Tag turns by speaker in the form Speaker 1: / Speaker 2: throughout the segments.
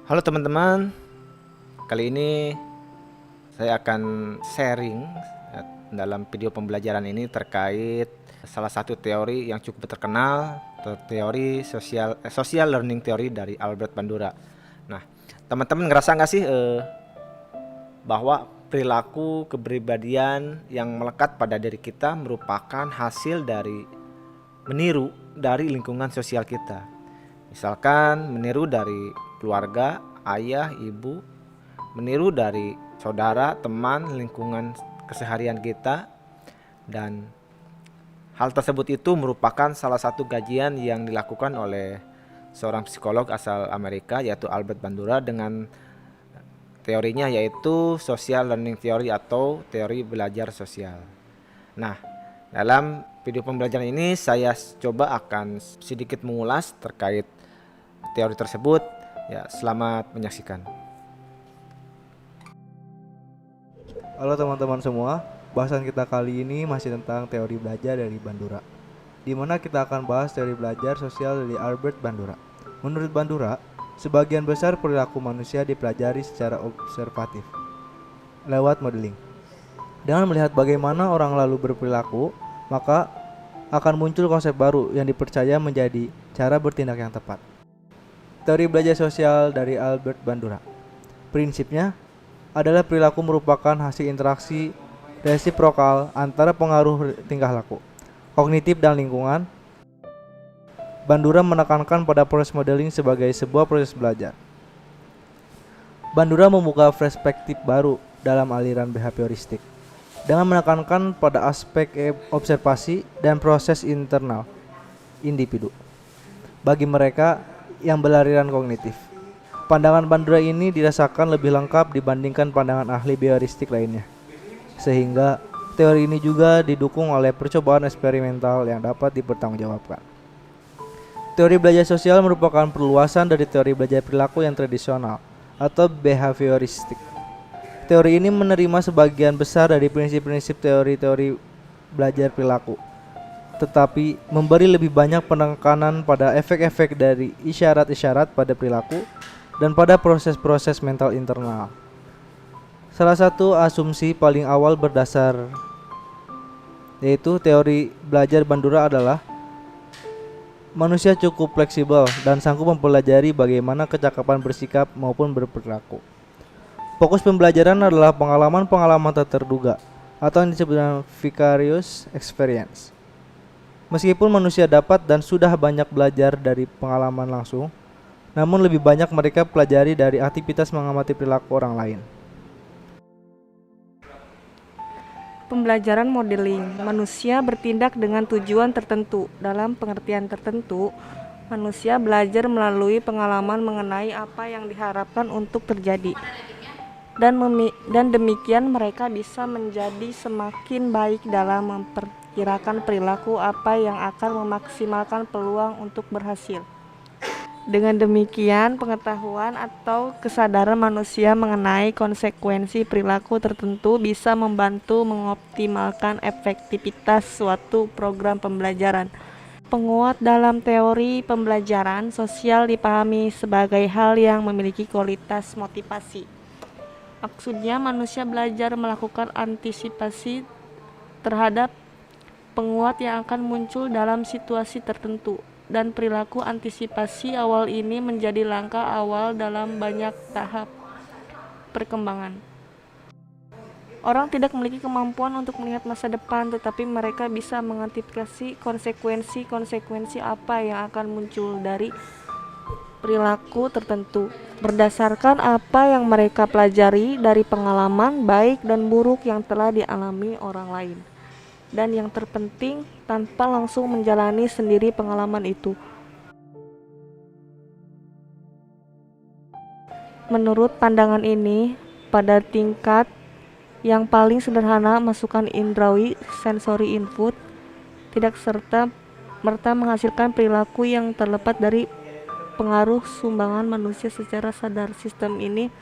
Speaker 1: Halo teman-teman, kali ini saya akan sharing dalam video pembelajaran ini terkait salah satu teori yang cukup terkenal, teori social learning theory dari Albert Bandura. Nah, teman-teman ngerasa nggak sih bahwa perilaku kepribadian yang melekat pada diri kita merupakan hasil dari meniru dari lingkungan sosial kita. Misalkan meniru dari keluarga, ayah, ibu, meniru dari saudara, teman, lingkungan keseharian kita, dan hal tersebut itu merupakan salah satu kajian yang dilakukan oleh seorang psikolog asal Amerika yaitu Albert Bandura dengan teorinya yaitu social learning theory atau teori belajar sosial. Nah, dalam video pembelajaran ini saya coba akan sedikit mengulas terkait teori tersebut. Ya, selamat menyaksikan.
Speaker 2: Halo teman-teman semua, bahasan kita kali ini masih tentang teori belajar dari Bandura, di mana kita akan bahas teori belajar sosial dari Albert Bandura. Menurut Bandura, sebagian besar perilaku manusia dipelajari secara observatif, lewat modeling. Dengan melihat bagaimana orang lalu berperilaku, maka akan muncul konsep baru yang dipercaya menjadi cara bertindak yang tepat. Teori belajar sosial dari Albert Bandura. Prinsipnya adalah perilaku merupakan hasil interaksi resiprokal antara pengaruh tingkah laku, kognitif dan lingkungan. Bandura menekankan pada proses modeling sebagai sebuah proses belajar. Bandura membuka perspektif baru dalam aliran behavioristik dengan menekankan pada aspek observasi dan proses internal individu bagi mereka yang beraliran kognitif. Pandangan Bandura ini dirasakan lebih lengkap dibandingkan pandangan ahli behavioristik lainnya, sehingga teori ini juga didukung oleh percobaan eksperimental yang dapat dipertanggungjawabkan. Teori belajar sosial merupakan perluasan dari teori belajar perilaku yang tradisional atau behavioristik. Teori ini menerima sebagian besar dari prinsip-prinsip teori-teori belajar perilaku, tetapi memberi lebih banyak penekanan pada efek-efek dari isyarat-isyarat pada perilaku dan pada proses-proses mental internal. Salah satu asumsi paling awal berdasar yaitu teori belajar Bandura adalah manusia cukup fleksibel dan sanggup mempelajari bagaimana kecakapan bersikap maupun berperilaku. Fokus pembelajaran adalah pengalaman-pengalaman tak terduga atau yang disebut dengan vicarious experience. Meskipun manusia dapat dan sudah banyak belajar dari pengalaman langsung, namun lebih banyak mereka pelajari dari aktivitas mengamati perilaku orang lain.
Speaker 3: Pembelajaran modeling. Manusia bertindak dengan tujuan tertentu. Dalam pengertian tertentu, manusia belajar melalui pengalaman mengenai apa yang diharapkan untuk terjadi. Dan demikian mereka bisa menjadi semakin baik dalam memperkirakan perilaku apa yang akan memaksimalkan peluang untuk berhasil. Dengan demikian, pengetahuan atau kesadaran manusia mengenai konsekuensi perilaku tertentu bisa membantu mengoptimalkan efektivitas suatu program pembelajaran. Penguat dalam teori pembelajaran sosial dipahami sebagai hal yang memiliki kualitas motivasi. Maksudnya, manusia belajar melakukan antisipasi terhadap penguat yang akan muncul dalam situasi tertentu. Dan perilaku antisipasi awal ini menjadi langkah awal dalam banyak tahap perkembangan. Orang tidak memiliki kemampuan untuk melihat masa depan, tetapi mereka bisa mengantisipasi konsekuensi apa yang akan muncul dari perilaku tertentu berdasarkan apa yang mereka pelajari dari pengalaman baik dan buruk yang telah dialami orang lain. Dan yang terpenting, tanpa langsung menjalani sendiri pengalaman itu. Menurut pandangan ini, pada tingkat yang paling sederhana, masukan indrawi sensory input tidak serta-merta menghasilkan perilaku yang terlepas dari pengaruh sumbangan manusia secara sadar. Sistem ini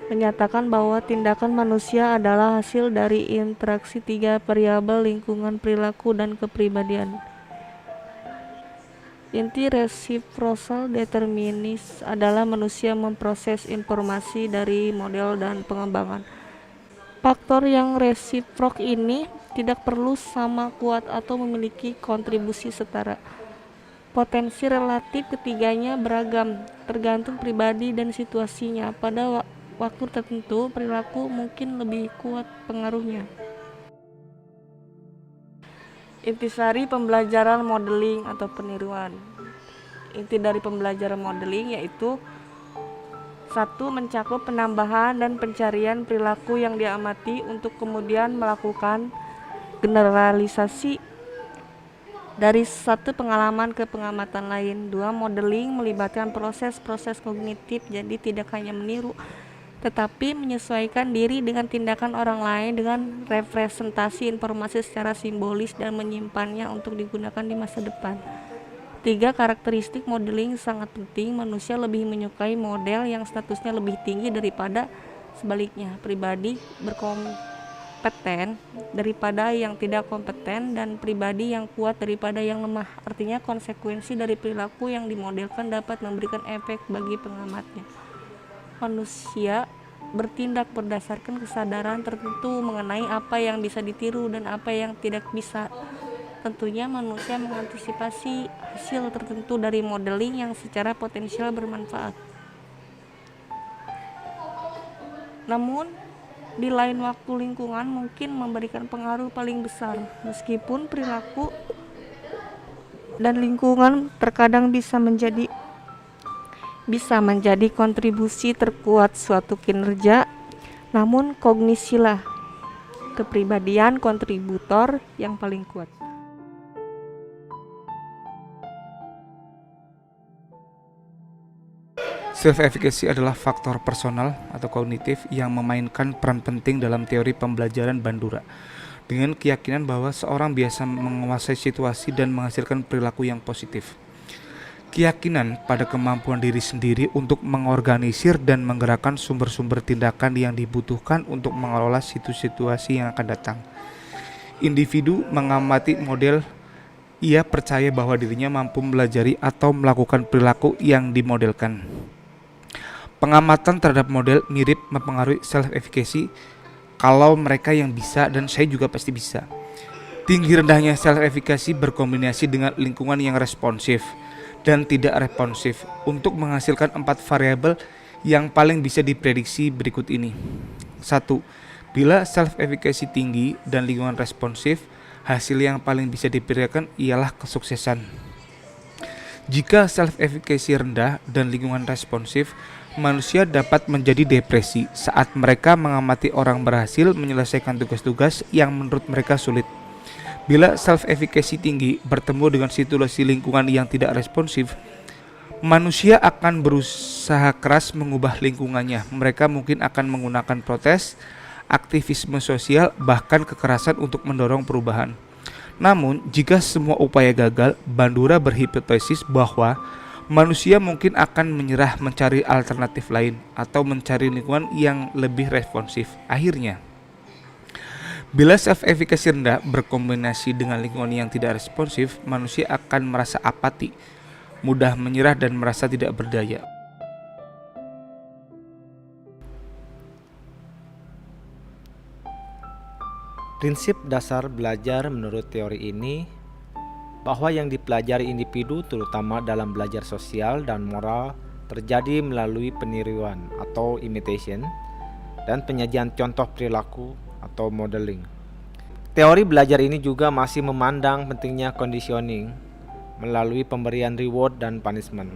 Speaker 3: menyatakan bahwa tindakan manusia adalah hasil dari interaksi tiga variabel lingkungan, perilaku, dan kepribadian Inti reciprocal determinis adalah manusia memproses informasi dari model dan pengembangan. Faktor yang resiprok ini tidak perlu sama kuat atau memiliki kontribusi setara. Potensi relatif ketiganya beragam, tergantung pribadi dan situasinya. Pada waktu tertentu, perilaku mungkin lebih kuat pengaruhnya. Intisari pembelajaran modeling atau peniruan. Inti dari pembelajaran modeling yaitu 1. Mencakup penambahan dan pencarian perilaku yang diamati untuk kemudian melakukan generalisasi dari satu pengalaman ke pengamatan lain. 2. Modeling melibatkan proses-proses kognitif, jadi tidak hanya meniru tetapi menyesuaikan diri dengan tindakan orang lain dengan representasi informasi secara simbolis dan menyimpannya untuk digunakan di masa depan. 3. Karakteristik modeling sangat penting. Manusia lebih menyukai model yang statusnya lebih tinggi daripada sebaliknya. Pribadi berkompeten daripada yang tidak kompeten, dan pribadi yang kuat daripada yang lemah. Artinya konsekuensi dari perilaku yang dimodelkan dapat memberikan efek bagi pengamatnya. Manusia bertindak berdasarkan kesadaran tertentu mengenai apa yang bisa ditiru dan apa yang tidak bisa. Tentunya manusia mengantisipasi hasil tertentu dari modeling yang secara potensial bermanfaat. Namun, di lain waktu lingkungan mungkin memberikan pengaruh paling besar. Meskipun perilaku dan lingkungan terkadang bisa menjadi kontribusi terkuat suatu kinerja, namun kognisilah kepribadian kontributor yang paling kuat.
Speaker 4: Self-efficacy adalah faktor personal atau kognitif yang memainkan peran penting dalam teori pembelajaran Bandura, dengan keyakinan bahwa seorang biasa menguasai situasi dan menghasilkan perilaku yang positif. Keyakinan pada kemampuan diri sendiri untuk mengorganisir dan menggerakkan sumber-sumber tindakan yang dibutuhkan untuk mengelola situasi yang akan datang. Individu mengamati model, ia percaya bahwa dirinya mampu melajari atau melakukan perilaku yang dimodelkan. Pengamatan terhadap model mirip mempengaruhi self-efficacy. Kalau mereka yang bisa dan saya juga pasti bisa. Tinggi rendahnya self-efficacy berkombinasi dengan lingkungan yang responsif dan tidak responsif untuk menghasilkan 4 variabel yang paling bisa diprediksi berikut ini. 1. Bila self-efficacy tinggi dan lingkungan responsif, hasil yang paling bisa diperkirakan ialah kesuksesan. Jika self-efficacy rendah dan lingkungan responsif, manusia dapat menjadi depresi saat mereka mengamati orang berhasil menyelesaikan tugas-tugas yang menurut mereka sulit. Bila self-efficacy tinggi bertemu dengan situasi lingkungan yang tidak responsif, manusia akan berusaha keras mengubah lingkungannya. Mereka mungkin akan menggunakan protes, aktivisme sosial, bahkan kekerasan untuk mendorong perubahan. Namun, jika semua upaya gagal, Bandura berhipotesis bahwa manusia mungkin akan menyerah mencari alternatif lain atau mencari lingkungan yang lebih responsif. Akhirnya, bila self-efficacy rendah berkombinasi dengan lingkungan yang tidak responsif, manusia akan merasa apati, mudah menyerah dan merasa tidak berdaya.
Speaker 1: Prinsip dasar belajar menurut teori ini bahwa yang dipelajari individu terutama dalam belajar sosial dan moral terjadi melalui peniruan atau imitation dan penyajian contoh perilaku atau modeling. Teori belajar ini juga masih memandang pentingnya conditioning melalui pemberian reward dan punishment.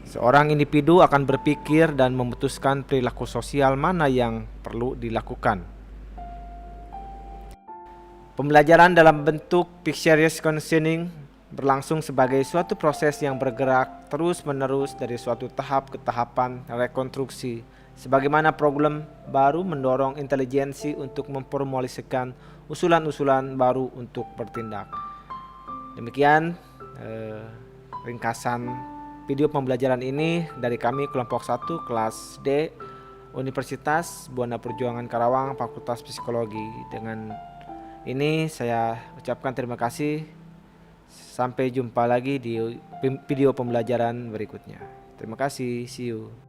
Speaker 1: Seorang individu akan berpikir dan memutuskan perilaku sosial mana yang perlu dilakukan. Pembelajaran dalam bentuk vicarious conditioning berlangsung sebagai suatu proses yang bergerak terus-menerus dari suatu tahap ke tahapan rekonstruksi, sebagaimana problem baru mendorong intelijensi untuk memformulasikan usulan-usulan baru untuk bertindak. Demikian ringkasan video pembelajaran ini dari kami kelompok 1 kelas D Universitas Buana Perjuangan Karawang Fakultas Psikologi. Dengan ini saya ucapkan terima kasih. Sampai jumpa lagi di video pembelajaran berikutnya. Terima kasih, see you.